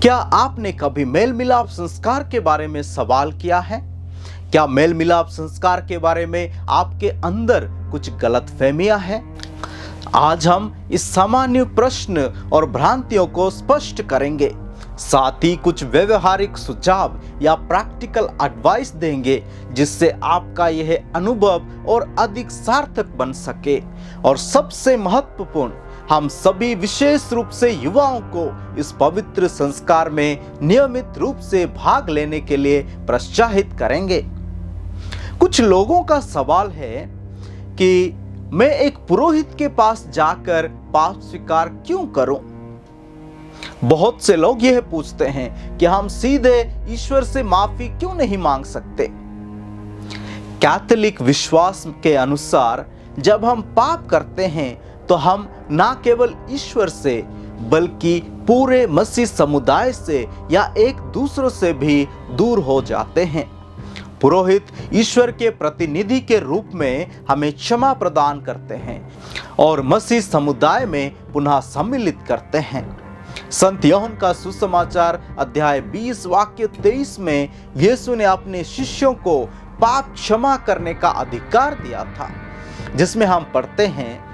क्या आपने कभी मेल मिलाप संस्कार के बारे में सवाल किया है? क्या मेल मिलाप संस्कार के बारे में आपके अंदर कुछ गलतफहमियां हैं? आज हम इस सामान्य प्रश्न और भ्रांतियों को स्पष्ट करेंगे, साथ ही कुछ व्यवहारिक सुझाव या प्रैक्टिकल एडवाइस देंगे जिससे आपका यह अनुभव और अधिक सार्थक बन सके। और सबसे महत्वपूर्ण, हम सभी विशेष रूप से युवाओं को इस पवित्र संस्कार में नियमित रूप से भाग लेने के लिए प्रोत्साहित करेंगे। कुछ लोगों का सवाल है कि मैं एक पुरोहित के पास जाकर पाप स्वीकार क्यों करूं? बहुत से लोग यह पूछते हैं कि हम सीधे ईश्वर से माफी क्यों नहीं मांग सकते? कैथोलिक विश्वास के अनुसार जब हम पाप करते हैं तो हम न केवल ईश्वर से बल्कि पूरे मसीह समुदाय से या एक दूसरे से भी दूर हो जाते हैं। पुरोहित ईश्वर के प्रतिनिधि के रूप में हमें क्षमा प्रदान करते हैं और मसीह समुदाय में पुनः सम्मिलित करते हैं। संत यूहन्ना का सुसमाचार अध्याय 20 वाक्य 23 में यीशु ने अपने शिष्यों को पाप क्षमा करने का अधिकार दिया था, जिसमें हम पढ़ते हैं,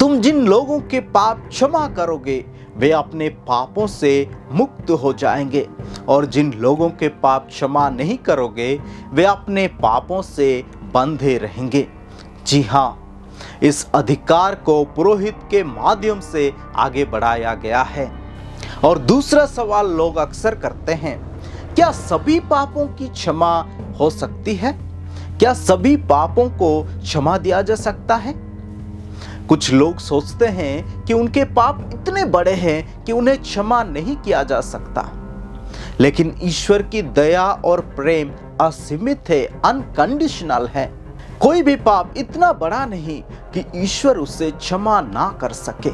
तुम जिन लोगों के पाप क्षमा करोगे वे अपने पापों से मुक्त हो जाएंगे, और जिन लोगों के पाप क्षमा नहीं करोगे वे अपने पापों से बंधे रहेंगे। जी हाँ, इस अधिकार को पुरोहित के माध्यम से आगे बढ़ाया गया है। और दूसरा सवाल लोग अक्सर करते हैं, क्या सभी पापों की क्षमा हो सकती है? क्या सभी पापों को क्षमा दिया जा सकता है? कुछ लोग सोचते हैं कि उनके पाप इतने बड़े हैं कि उन्हें क्षमा नहीं किया जा सकता, लेकिन ईश्वर की दया और प्रेम असीमित है, अनकंडीशनल है। कोई भी पाप इतना बड़ा नहीं कि ईश्वर उसे क्षमा ना कर सके।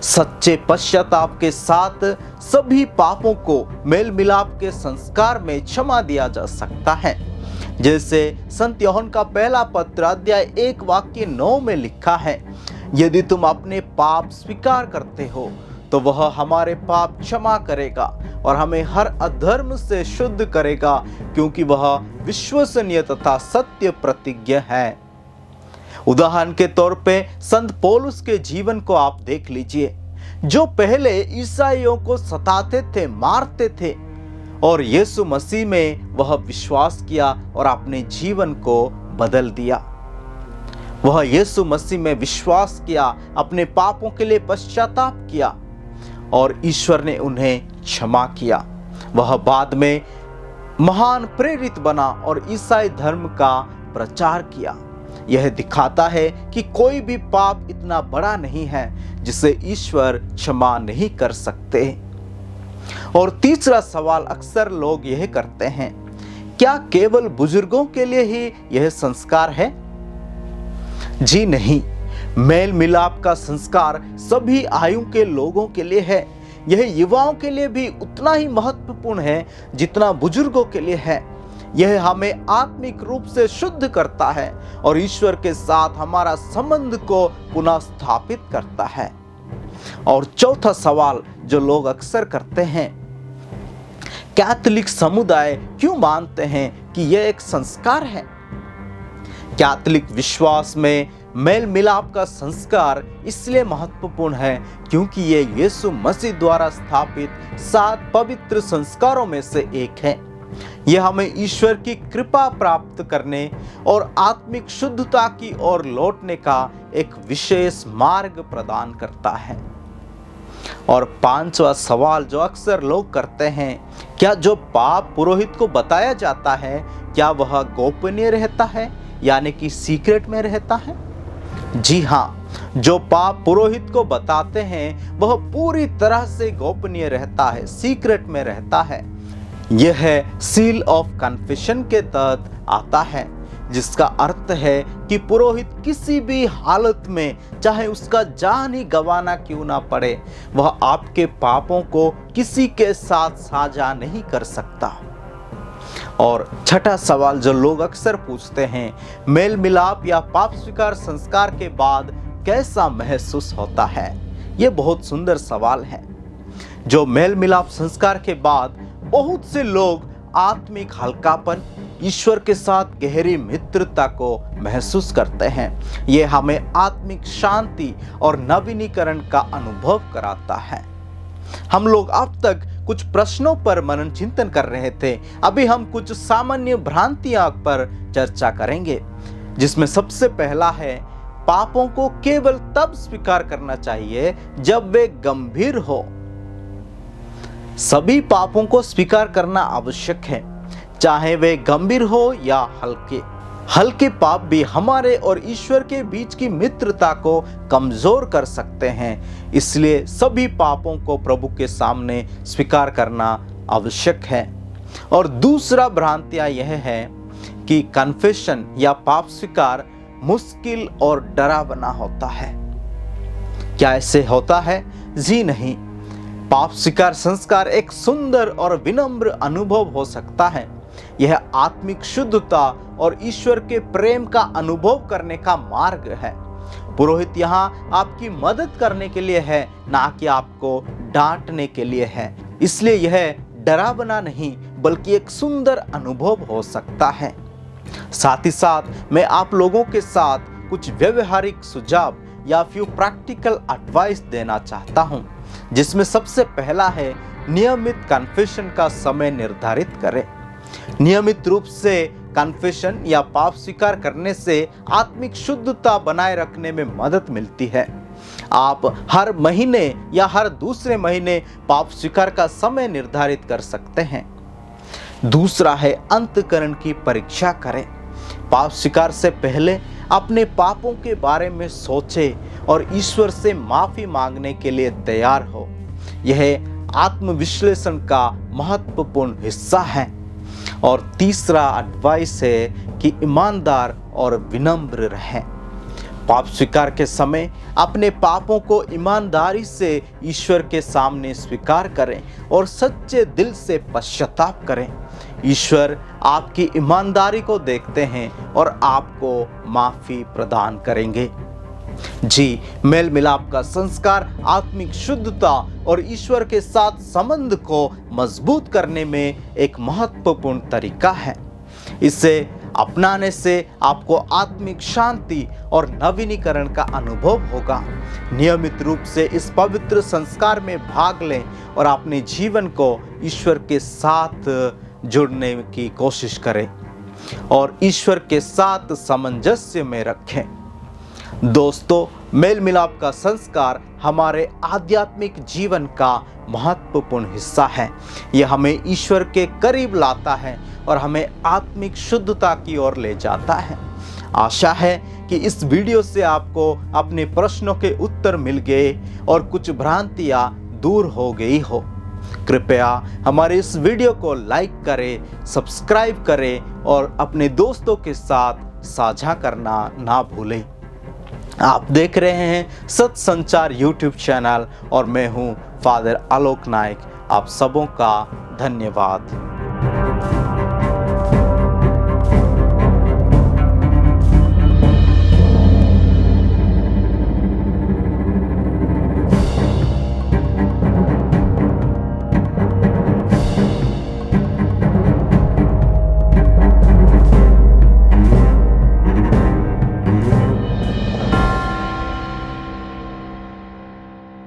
सच्चे पश्चाताप के साथ सभी पापों को मेल मिलाप के संस्कार में क्षमा दिया जा सकता है। जैसे संत यूहन्ना का पहला पत्र अध्याय 1 वाक्य 9 में लिखा है, यदि तुम अपने पाप स्वीकार करते हो तो वह हमारे पाप क्षमा करेगा और हमें हर अधर्म से शुद्ध करेगा, क्योंकि वह विश्वसनीय तथा सत्य प्रतिज्ञ है। उदाहरण के तौर पे संत पौलुस के जीवन को आप देख लीजिए, जो पहले ईसाइयों को सताते थे, मारते थे, और यीशु मसीह में वह विश्वास किया और अपने जीवन को बदल दिया। वह यीशु मसीह में विश्वास किया, अपने पापों के लिए पश्चाताप किया और ईश्वर ने उन्हें क्षमा किया। वह बाद में महान प्रेरित बना और ईसाई धर्म का प्रचार किया। यह दिखाता है कि कोई भी पाप इतना बड़ा नहीं है जिसे ईश्वर क्षमा नहीं कर सकते। और तीसरा सवाल अक्सर लोग यह करते हैं, क्या केवल बुजुर्गों के लिए ही यह संस्कार है? जी नहीं, मेल मिलाप का संस्कार सभी आयु के लोगों के लिए है। यह युवाओं के लिए भी उतना ही महत्वपूर्ण है जितना बुजुर्गों के लिए है। यह हमें आत्मिक रूप से शुद्ध करता है और ईश्वर के साथ हमारा संबंध को पुनः स्थापित करता है। और चौथा सवाल जो लोग अक्सर करते हैं, कैथोलिक समुदाय क्यों मानते हैं कि यह एक संस्कार है? कैथोलिक विश्वास में मेल मिलाप का संस्कार इसलिए महत्वपूर्ण है क्योंकि यह यीशु मसीह द्वारा स्थापित 7 पवित्र संस्कारों में से एक है। यह हमें ईश्वर की कृपा प्राप्त करने और आत्मिक शुद्धता की ओर लौटने का एक विशेष मार्ग प्रदान करता है। और 5वां सवाल जो अक्सर लोग करते हैं, क्या जो पाप पुरोहित को बताया जाता है क्या वह गोपनीय रहता है, यानी कि सीक्रेट में रहता है? जी हाँ, जो पाप पुरोहित को बताते हैं वह पूरी तरह से गोपनीय रहता है, सीक्रेट में रहता है। यह सील ऑफ कन्फेशन के तहत आता है, जिसका अर्थ है कि पुरोहित किसी भी हालत में, चाहे उसका जान ही गंवाना क्यों ना पड़े, वह आपके पापों को किसी के साथ साझा नहीं कर सकता। और छठा सवाल जो लोग अक्सर पूछते हैं, मेल मिलाप या पाप स्वीकार संस्कार के बाद कैसा महसूस होता है? ये बहुत सुंदर सवाल है। जो मेल मिलाप संस्कार के बाद बहुत से लोग आत्मिक हल्कापन, ईश्वर के साथ गहरी मित्रता को महसूस करते हैं। ये हमें आत्मिक शांति और नवीनीकरण का अनुभव कराता है। हम लोग अब तक कुछ प्रश्नों पर मनन चिंतन कर रहे थे। अभी हम कुछ सामान्य भ्रांतियां पर चर्चा करेंगे, जिसमें सबसे पहला है, पापों को केवल तब स्वीकार करना चाहिए जब वे गंभीर हो। सभी पापों को स्वीकार करना आवश्यक है, चाहे वे गंभीर हो या हल्के। हल्के पाप भी हमारे और ईश्वर के बीच की मित्रता को कमजोर कर सकते हैं। इसलिए सभी पापों को प्रभु के सामने स्वीकार करना आवश्यक है। और दूसरा भ्रांतियां यह है कि कन्फेशन या पाप स्वीकार मुश्किल और डरावना होता है। क्या ऐसे होता है? जी नहीं। पाप स्वीकार संस्कार एक सुंदर और विनम्र अनुभव हो सकता है। यह आत्मिक शुद्धता और ईश्वर के प्रेम का अनुभव करने का मार्ग है। पुरोहित यहाँ आपकी मदद करने के लिए है, ना कि आपको डांटने के लिए है। इसलिए यह डरावना नहीं बल्कि एक सुंदर अनुभव हो सकता है। साथ ही साथ मैं आप लोगों के साथ कुछ व्यवहारिक सुझाव या फिर प्रैक्टिकल एडवाइस देना चाहता हूं, जिसमें सबसे पहला है, नियमित कन्फेशन का समय निर्धारित करें। नियमित रूप से कन्फेशन या पाप स्वीकार करने से आत्मिक शुद्धता बनाए रखने में मदद मिलती है। आप हर महीने या हर दूसरे महीने पाप स्वीकार का समय निर्धारित कर सकते हैं। दूसरा है, अंतःकरण की परीक्षा करें। पाप स्वीकार से पहले अपने पापों के बारे में सोचें और ईश्वर से माफी मांगने के लिए तैयार हो। यह आत्मविश्लेषण का महत्वपूर्ण हिस्सा है। और तीसरा एडवाइस है कि ईमानदार और विनम्र रहें। पाप स्वीकार के समय अपने पापों को ईमानदारी से ईश्वर के सामने स्वीकार करें और सच्चे दिल से पश्चाताप करें। ईश्वर आपकी ईमानदारी को देखते हैं और आपको माफी प्रदान करेंगे। जी, मेल मिलाप का संस्कार आत्मिक शुद्धता और ईश्वर के साथ संबंध को मजबूत करने में एक महत्वपूर्ण तरीका है। इसे अपनाने से आपको आत्मिक शांति और नवीनीकरण का अनुभव होगा। नियमित रूप से इस पवित्र संस्कार में भाग लें और अपने जीवन को ईश्वर के साथ जुड़ने की कोशिश करें और ईश्वर के साथ सामंजस्य में रखें। दोस्तों, मेल मिलाप का संस्कार हमारे आध्यात्मिक जीवन का महत्वपूर्ण हिस्सा है। यह हमें ईश्वर के करीब लाता है और हमें आत्मिक शुद्धता की ओर ले जाता है। आशा है कि इस वीडियो से आपको अपने प्रश्नों के उत्तर मिल गए और कुछ भ्रांतियां दूर हो गई हो। कृपया हमारे इस वीडियो को लाइक करें, सब्सक्राइब करें और अपने दोस्तों के साथ साझा करना ना भूलें। आप देख रहे हैं सत्य संचार यूट्यूब चैनल और मैं हूं फादर आलोक नायक। आप सबों का धन्यवाद।